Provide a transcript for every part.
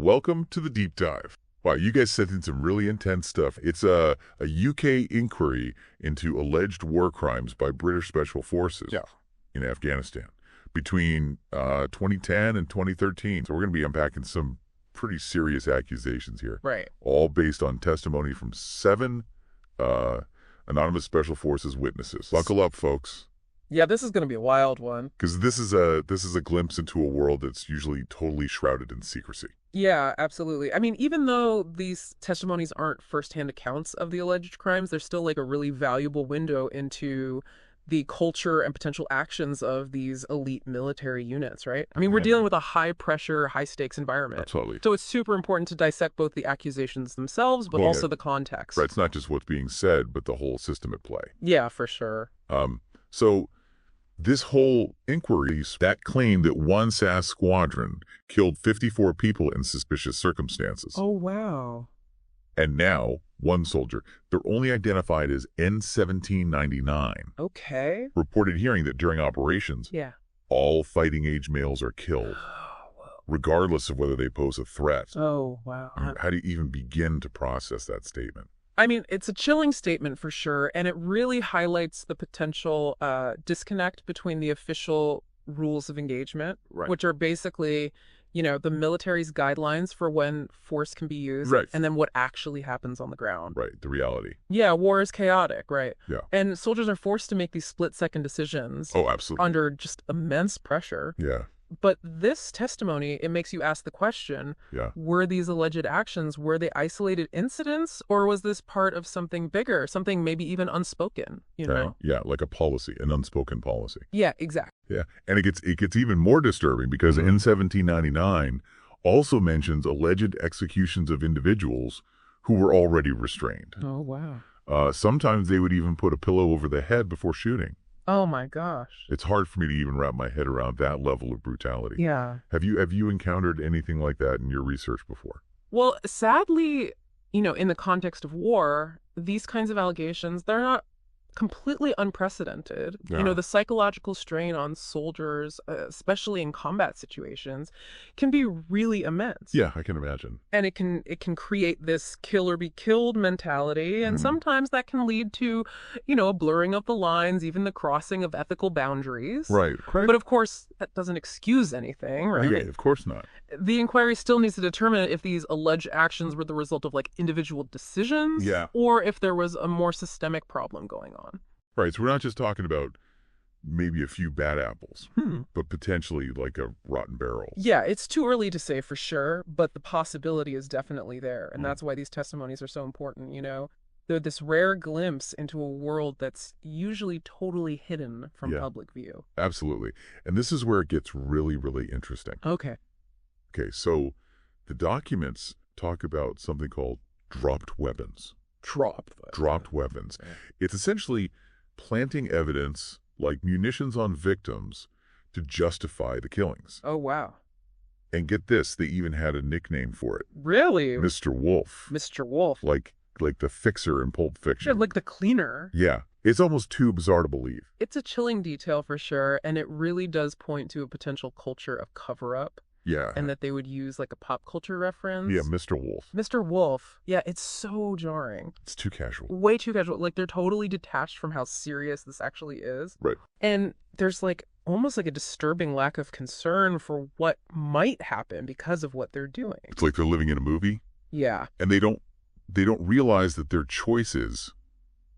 welcome to the deep dive. Wow, you guys sent in some really intense stuff. It's a UK inquiry into alleged war crimes by British Special Forces in Afghanistan between 2010 and 2013. So we're going to be unpacking some pretty serious accusations here. Right. All based on testimony from 7 anonymous Special Forces witnesses. Buckle up, folks. Yeah, this is going to be a wild one. Because this is a glimpse into a world that's usually totally shrouded in secrecy. Yeah, absolutely. I mean, even though these testimonies aren't firsthand accounts of the alleged crimes, they're still like a really valuable window into the culture and potential actions of these elite military units, right? I mean, we're dealing with a high-pressure, high-stakes environment. Absolutely. So it's super important to dissect both the accusations themselves, but also the context. Right, it's not just what's being said, but the whole system at play. Yeah, for sure. So this whole inquiry, that claimed that one SAS squadron killed 54 people in suspicious circumstances. Oh, wow. And now, one soldier, they're only identified as N1799. Okay. Reported hearing that during operations, all fighting-age males are killed, regardless of whether they pose a threat. Oh, wow. How do you even begin to process that statement? I mean, it's a chilling statement for sure, and it really highlights the potential disconnect between the official rules of engagement, which are basically, you know, the military's guidelines for when force can be used, and then what actually happens on the ground. Right, the reality. Yeah, war is chaotic, right? Yeah. And soldiers are forced to make these split-second decisions. Oh, absolutely. Under just immense pressure. Yeah. But this testimony, it makes you ask the question, were these alleged actions, were they isolated incidents, or was this part of something bigger, something maybe even unspoken, you know? Yeah, like a policy, an unspoken policy. Yeah, exactly. Yeah, and it gets even more disturbing because N1799 also mentions alleged executions of individuals who were already restrained. Oh, wow. Sometimes they would even put a pillow over the head before shooting. Oh my gosh. It's hard for me to even wrap my head around that level of brutality. Yeah. Have you encountered anything like that in your research before? Well, sadly, you know, in the context of war, these kinds of allegations, they're not completely unprecedented. You know, the psychological strain on soldiers, especially in combat situations, can be really immense. Yeah, I can imagine. And it can create this kill or be killed mentality, and sometimes that can lead to, you know, a blurring of the lines, even the crossing of ethical boundaries. Right. But of course, that doesn't excuse anything, right? Yeah, of course not. The inquiry still needs to determine if these alleged actions were the result of like individual decisions, or if there was a more systemic problem going on. Right, so we're not just talking about maybe a few bad apples, but potentially like a rotten barrel. Yeah, it's too early to say for sure, but the possibility is definitely there. And that's why these testimonies are so important, you know? They're this rare glimpse into a world that's usually totally hidden from public view. Absolutely. And this is where it gets really, really interesting. Okay, so the documents talk about something called dropped weapons. Dropped weapons. It's essentially planting evidence like munitions on victims to justify the killings. Oh, wow. And get this, they even had a nickname for it. Really? Mr. Wolf. Mr. Wolf. Like the fixer in Pulp Fiction. Yeah, like the cleaner. Yeah. It's almost too bizarre to believe. It's a chilling detail for sure, and it really does point to a potential culture of cover-up. Yeah. And that they would use like a pop culture reference. Yeah, Mr. Wolf. Mr. Wolf. Yeah, it's so jarring. It's too casual. Way too casual. Like they're totally detached from how serious this actually is. Right. And there's like almost like a disturbing lack of concern for what might happen because of what they're doing. It's like they're living in a movie. Yeah. And they don't realize that their choices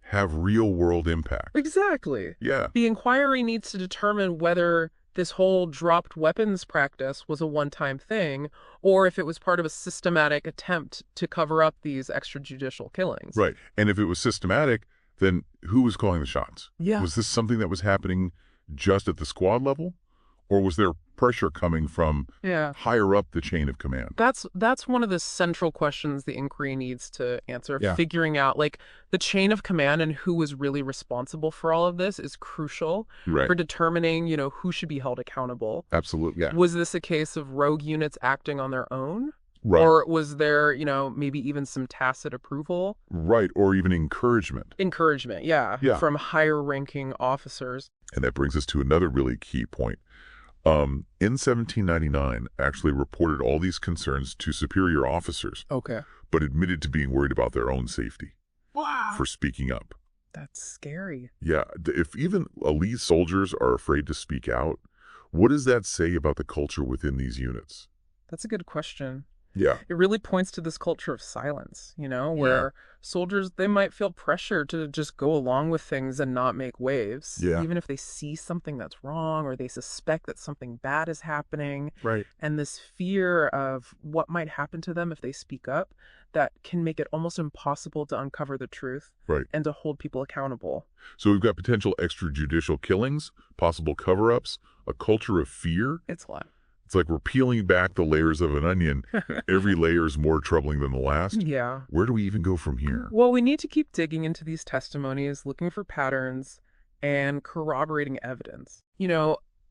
have real world impact. Exactly. Yeah. The inquiry needs to determine whether this whole dropped weapons practice was a one-time thing, or if it was part of a systematic attempt to cover up these extrajudicial killings. Right. And if it was systematic, then who was calling the shots? Yeah. Was this something that was happening just at the squad level? Or was there pressure coming from higher up the chain of command? That's one of the central questions the inquiry needs to answer. Figuring out like the chain of command and who was really responsible for all of this is crucial for determining, you know, who should be held accountable. Absolutely. Yeah. Was this a case of rogue units acting on their own? Right. Or was there, you know, maybe even some tacit approval? Right. Or even encouragement. From higher ranking officers. And that brings us to another really key point. In 1799, actually reported all these concerns to superior officers, Okay. but admitted to being worried about their own safety Wow. for speaking up. That's scary. Yeah, if even elite soldiers are afraid to speak out, what does that say about the culture within these units? That's a good question. Yeah. It really points to this culture of silence, where soldiers, they might feel pressure to just go along with things and not make waves. Yeah. Even if they see something that's wrong or they suspect that something bad is happening. Right. And this fear of what might happen to them if they speak up, that can make it almost impossible to uncover the truth. Right. And to hold people accountable. So we've got potential extrajudicial killings, possible cover-ups, a culture of fear. It's a lot. It's like we're peeling back the layers of an onion. Every layer is more troubling than the last. Yeah. Where do we even go from here? Well, we need to keep digging into these testimonies, looking for patterns and corroborating evidence.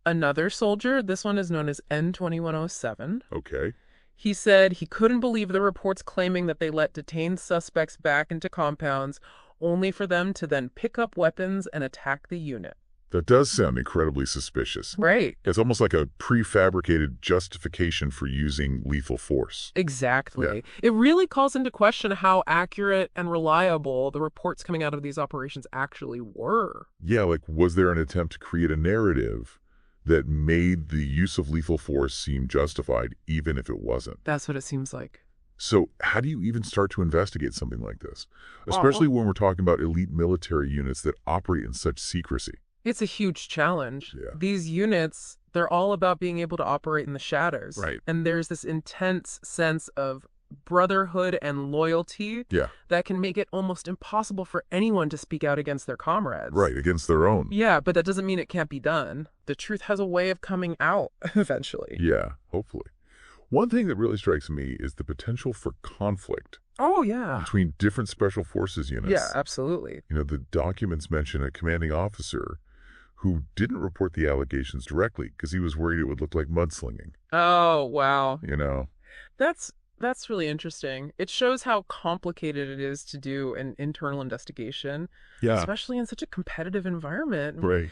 Another soldier, this one is known as N2107. Okay. He said he couldn't believe the reports claiming that they let detained suspects back into compounds only for them to then pick up weapons and attack the unit. That does sound incredibly suspicious. Right. It's almost like a prefabricated justification for using lethal force. Exactly. Yeah. It really calls into question how accurate and reliable the reports coming out of these operations actually were. Yeah, like was there an attempt to create a narrative that made the use of lethal force seem justified even if it wasn't? That's what it seems like. So how do you even start to investigate something like this? Especially when we're talking about elite military units that operate in such secrecy. It's a huge challenge. Yeah. These units, they're all about being able to operate in the shadows. Right. And there's this intense sense of brotherhood and loyalty that can make it almost impossible for anyone to speak out against their comrades. Right, against their own. Yeah, but that doesn't mean it can't be done. The truth has a way of coming out eventually. Yeah, hopefully. One thing that really strikes me is the potential for conflict. Oh, yeah. Between different special forces units. Yeah, absolutely. The documents mention a commanding officer who didn't report the allegations directly because he was worried it would look like mudslinging. Oh, wow. That's really interesting. It shows how complicated it is to do an internal investigation, especially in such a competitive environment. Right.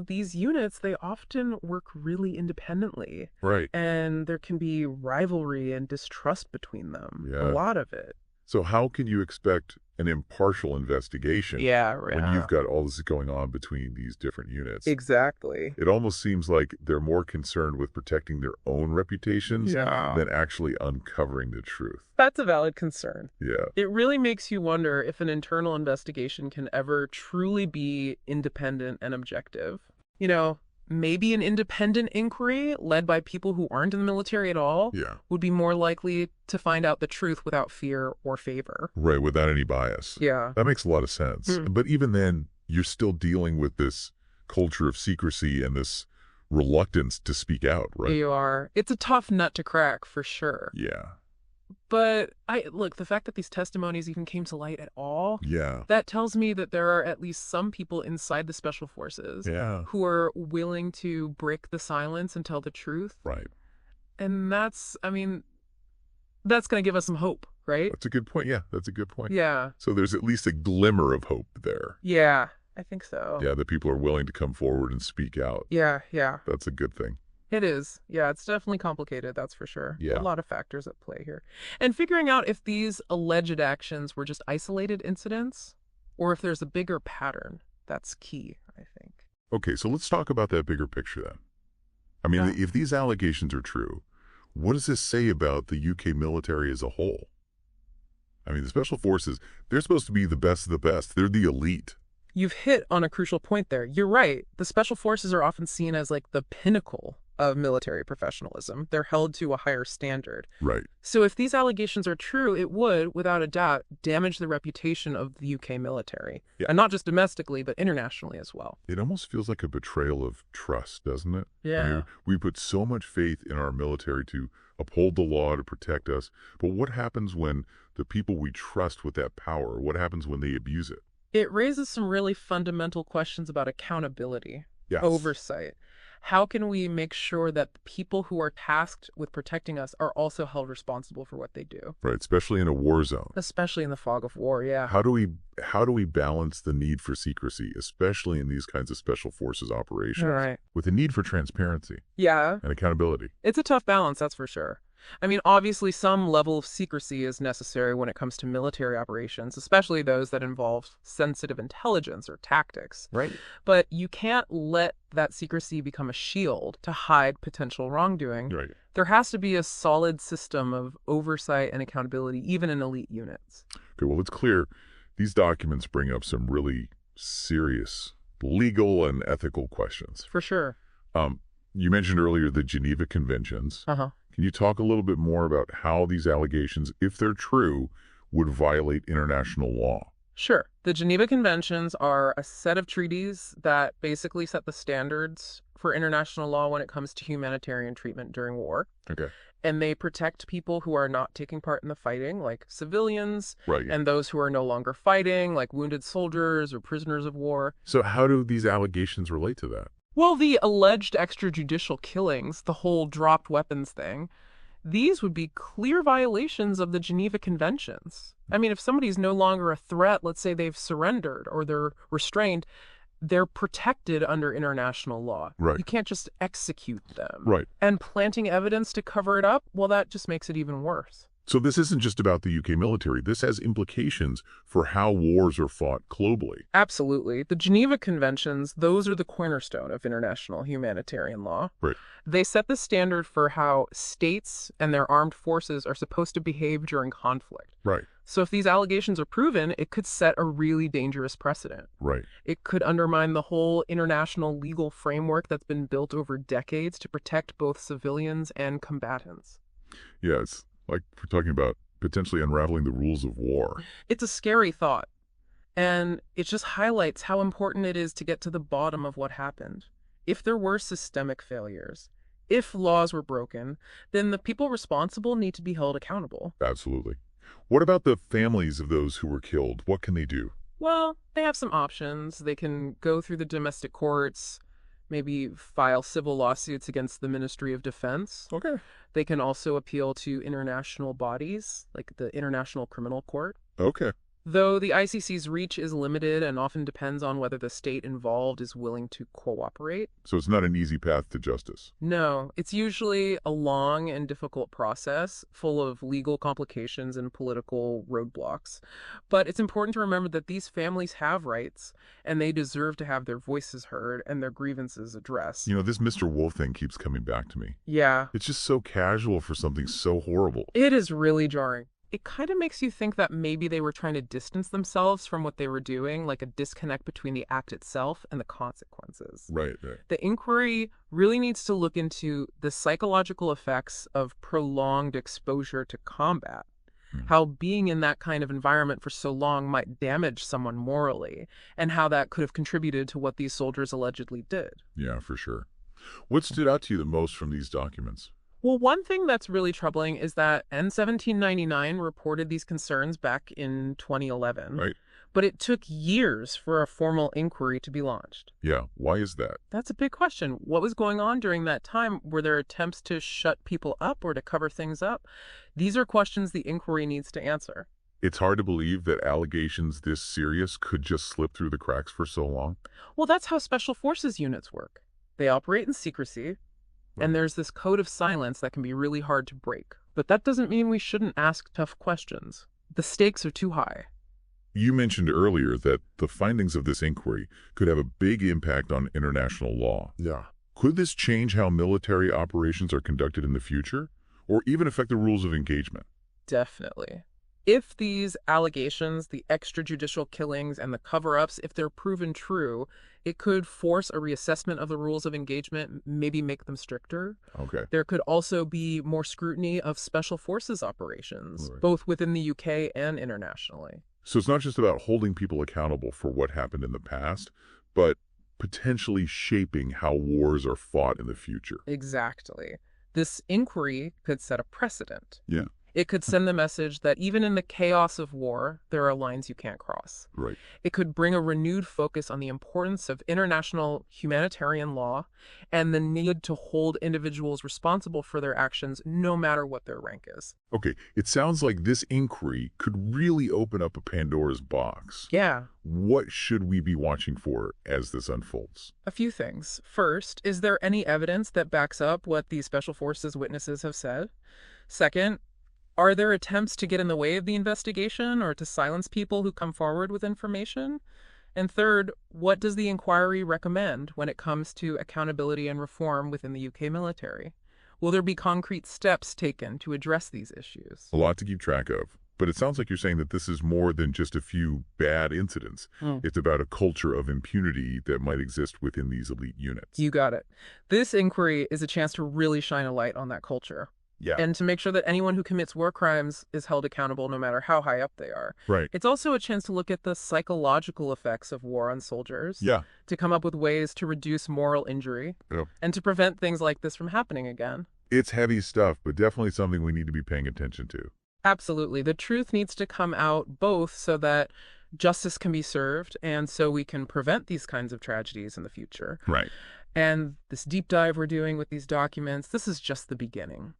These units, they often work really independently. Right. And there can be rivalry and distrust between them. Yeah. A lot of it. So how can you expect an impartial investigation when you've got all this going on between these different units? Exactly. It almost seems like they're more concerned with protecting their own reputations than actually uncovering the truth. That's a valid concern. Yeah. It really makes you wonder if an internal investigation can ever truly be independent and objective. Maybe an independent inquiry led by people who aren't in the military at all would be more likely to find out the truth without fear or favor. Right, without any bias. Yeah. That makes a lot of sense. But even then, you're still dealing with this culture of secrecy and this reluctance to speak out, right? You are. It's a tough nut to crack, for sure. Yeah. But look, the fact that these testimonies even came to light at all, Yeah. that tells me that there are at least some people inside the special forces who are willing to break the silence and tell the truth. Right. And that's going to give us some hope, right? That's a good point. Yeah, that's a good point. Yeah. So there's at least a glimmer of hope there. Yeah, I think so. Yeah, that people are willing to come forward and speak out. Yeah. That's a good thing. It is. Yeah, it's definitely complicated, that's for sure. Yeah. A lot of factors at play here. And figuring out if these alleged actions were just isolated incidents or if there's a bigger pattern, that's key, I think. Okay, so let's talk about that bigger picture then. I mean, if these allegations are true, what does this say about the UK military as a whole? I mean, the Special Forces, they're supposed to be the best of the best. They're the elite. You've hit on a crucial point there. You're right. The Special Forces are often seen as like the pinnacle of military professionalism. They're held to a higher standard. Right. So if these allegations are true, it would, without a doubt, damage the reputation of the UK military. Yeah. And not just domestically, but internationally as well. It almost feels like a betrayal of trust, doesn't it? Yeah. I mean, we put so much faith in our military to uphold the law, to protect us. But what happens when the people we trust with that power, what happens when they abuse it? It raises some really fundamental questions about accountability, Yes. oversight. How can we make sure that the people who are tasked with protecting us are also held responsible for what they do? Right, especially in a war zone. Especially in the fog of war, yeah. How do we balance the need for secrecy, especially in these kinds of special forces operations, Right. with the need for transparency Yeah. and accountability? It's a tough balance, that's for sure. I mean, obviously, some level of secrecy is necessary when it comes to military operations, especially those that involve sensitive intelligence or tactics. Right. But you can't let that secrecy become a shield to hide potential wrongdoing. Right. There has to be a solid system of oversight and accountability, even in elite units. Okay, well, it's clear these documents bring up some really serious legal and ethical questions. For sure. You mentioned earlier the Geneva Conventions. Uh-huh. Can you talk a little bit more about how these allegations, if they're true, would violate international law? Sure. The Geneva Conventions are a set of treaties that basically set the standards for international law when it comes to humanitarian treatment during war. Okay. And they protect people who are not taking part in the fighting, like civilians, Right. and those who are no longer fighting, like wounded soldiers or prisoners of war. So how do these allegations relate to that? Well, the alleged extrajudicial killings, the whole dropped weapons thing, these would be clear violations of the Geneva Conventions. I mean, if somebody's no longer a threat, let's say they've surrendered or they're restrained, they're protected under international law. Right. You can't just execute them. Right. And planting evidence to cover it up, well, that just makes it even worse. So this isn't just about the UK military. This has implications for how wars are fought globally. Absolutely. The Geneva Conventions, those are the cornerstone of international humanitarian law. Right. They set the standard for how states and their armed forces are supposed to behave during conflict. Right. So if these allegations are proven, it could set a really dangerous precedent. Right. It could undermine the whole international legal framework that's been built over decades to protect both civilians and combatants. Yeah, it's like we're talking about potentially unraveling the rules of war. It's a scary thought, and it just highlights how important it is to get to the bottom of what happened. If there were systemic failures, if laws were broken, then the people responsible need to be held accountable. Absolutely. What about the families of those who were killed? What can they do? Well, they have some options. They can go through the domestic courts, maybe file civil lawsuits against the Ministry of Defense. Okay. They can also appeal to international bodies, like the International Criminal Court. Okay. Though the ICC's reach is limited and often depends on whether the state involved is willing to cooperate. So it's not an easy path to justice. No, it's usually a long and difficult process full of legal complications and political roadblocks. But it's important to remember that these families have rights and they deserve to have their voices heard and their grievances addressed. You know, this Mr. Wolf thing keeps coming back to me. Yeah. It's just so casual for something so horrible. It is really jarring. It kind of makes you think that maybe they were trying to distance themselves from what they were doing, like a disconnect between the act itself and the consequences. Right. The inquiry really needs to look into the psychological effects of prolonged exposure to combat, how being in that kind of environment for so long might damage someone morally, and how that could have contributed to what these soldiers allegedly did. Yeah, for sure. What stood out to you the most from these documents? Well, one thing that's really troubling is that N1799 reported these concerns back in 2011. Right. But it took years for a formal inquiry to be launched. Yeah, why is that? That's a big question. What was going on during that time? Were there attempts to shut people up or to cover things up? These are questions the inquiry needs to answer. It's hard to believe that allegations this serious could just slip through the cracks for so long. Well, that's how special forces units work. They operate in secrecy. And there's this code of silence that can be really hard to break. But that doesn't mean we shouldn't ask tough questions. The stakes are too high. You mentioned earlier that the findings of this inquiry could have a big impact on international law. Yeah. Could this change how military operations are conducted in the future, or even affect the rules of engagement? Definitely. If these allegations, the extrajudicial killings and the cover-ups, if they're proven true, it could force a reassessment of the rules of engagement, maybe make them stricter. Okay. There could also be more scrutiny of special forces operations, both within the UK and internationally. So it's not just about holding people accountable for what happened in the past, but potentially shaping how wars are fought in the future. Exactly. This inquiry could set a precedent. Yeah. It could send the message that even in the chaos of war, there are lines you can't cross. Right. It could bring a renewed focus on the importance of international humanitarian law and the need to hold individuals responsible for their actions, no matter what their rank is. Okay, it sounds like this inquiry could really open up a Pandora's box. Yeah. What should we be watching for as this unfolds? A few things. First, is there any evidence that backs up what these Special Forces witnesses have said? Second, are there attempts to get in the way of the investigation or to silence people who come forward with information? And third, what does the inquiry recommend when it comes to accountability and reform within the UK military? Will there be concrete steps taken to address these issues? A lot to keep track of. But it sounds like you're saying that this is more than just a few bad incidents. It's about a culture of impunity that might exist within these elite units. You got it. This inquiry is a chance to really shine a light on that culture. Yeah. And to make sure that anyone who commits war crimes is held accountable no matter how high up they are. Right. It's also a chance to look at the psychological effects of war on soldiers. Yeah. To come up with ways to reduce moral injury. Yeah. And to prevent things like this from happening again. It's heavy stuff, but definitely something we need to be paying attention to. Absolutely. The truth needs to come out both so that justice can be served and so we can prevent these kinds of tragedies in the future. Right. And this deep dive we're doing with these documents, this is just the beginning.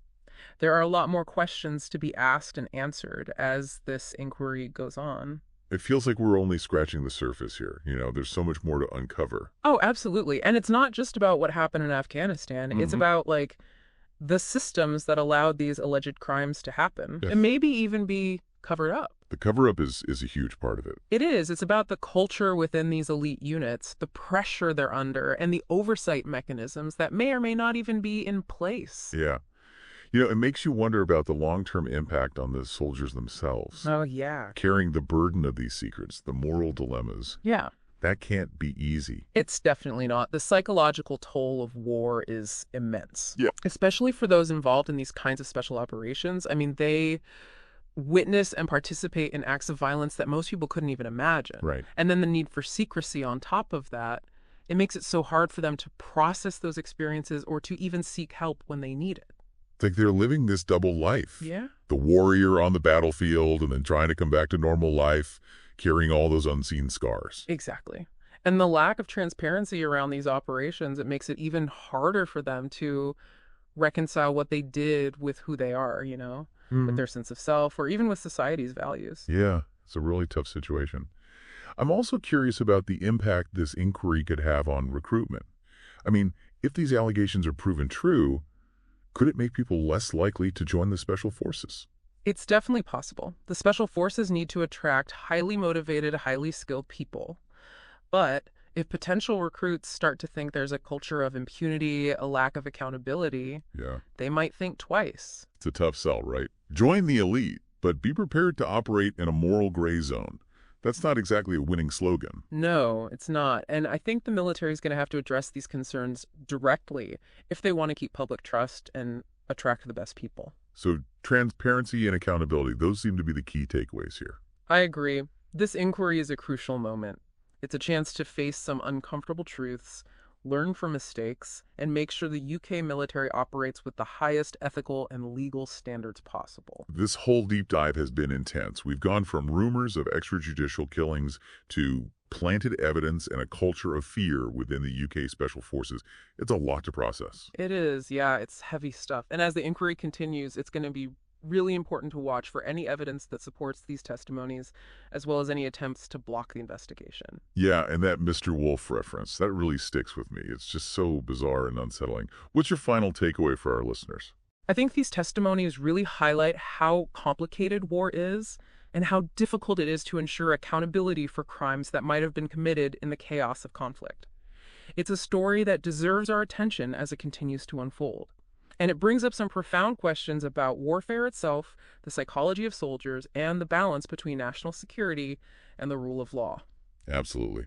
There are a lot more questions to be asked and answered as this inquiry goes on. It feels like we're only scratching the surface here. There's so much more to uncover. Oh, absolutely. And it's not just about what happened in Afghanistan. It's about, the systems that allowed these alleged crimes to happen. Yes. And maybe even be covered up. The cover-up is a huge part of it. It is. It's about the culture within these elite units, the pressure they're under, and the oversight mechanisms that may or may not even be in place. Yeah. It makes you wonder about the long-term impact on the soldiers themselves. Oh, yeah. Carrying the burden of these secrets, the moral dilemmas. Yeah. That can't be easy. It's definitely not. The psychological toll of war is immense. Yeah. Especially for those involved in these kinds of special operations. I mean, they witness and participate in acts of violence that most people couldn't even imagine. Right. And then the need for secrecy on top of that, it makes it so hard for them to process those experiences or to even seek help when they need it. It's like they're living this double life. Yeah. The warrior on the battlefield and then trying to come back to normal life, carrying all those unseen scars. Exactly. And the lack of transparency around these operations, it makes it even harder for them to reconcile what they did with who they are, with their sense of self or even with society's values. Yeah, it's a really tough situation. I'm also curious about the impact this inquiry could have on recruitment. I mean, if these allegations are proven true, could it make people less likely to join the Special Forces? It's definitely possible. The Special Forces need to attract highly motivated, highly skilled people. But if potential recruits start to think there's a culture of impunity, a lack of accountability, they might think twice. It's a tough sell, right? Join the elite, but be prepared to operate in a moral gray zone. That's not exactly a winning slogan. No, it's not. And I think the military is going to have to address these concerns directly if they want to keep public trust and attract the best people. So transparency and accountability, those seem to be the key takeaways here. I agree. This inquiry is a crucial moment. It's a chance to face some uncomfortable truths, learn from mistakes, and make sure the UK military operates with the highest ethical and legal standards possible. This whole deep dive has been intense. We've gone from rumors of extrajudicial killings to planted evidence and a culture of fear within the UK Special Forces. It's a lot to process. It is, yeah, it's heavy stuff. And as the inquiry continues, it's going to be really important to watch for any evidence that supports these testimonies, as well as any attempts to block the investigation. Yeah, and that Mr. Wolf reference, that really sticks with me. It's just so bizarre and unsettling. What's your final takeaway for our listeners? I think these testimonies really highlight how complicated war is and how difficult it is to ensure accountability for crimes that might have been committed in the chaos of conflict. It's a story that deserves our attention as it continues to unfold. And it brings up some profound questions about warfare itself, the psychology of soldiers, and the balance between national security and the rule of law. Absolutely.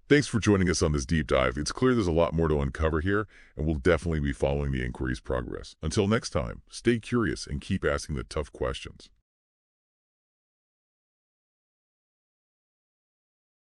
Thanks for joining us on this deep dive. It's clear there's a lot more to uncover here, and we'll definitely be following the inquiry's progress. Until next time, stay curious and keep asking the tough questions.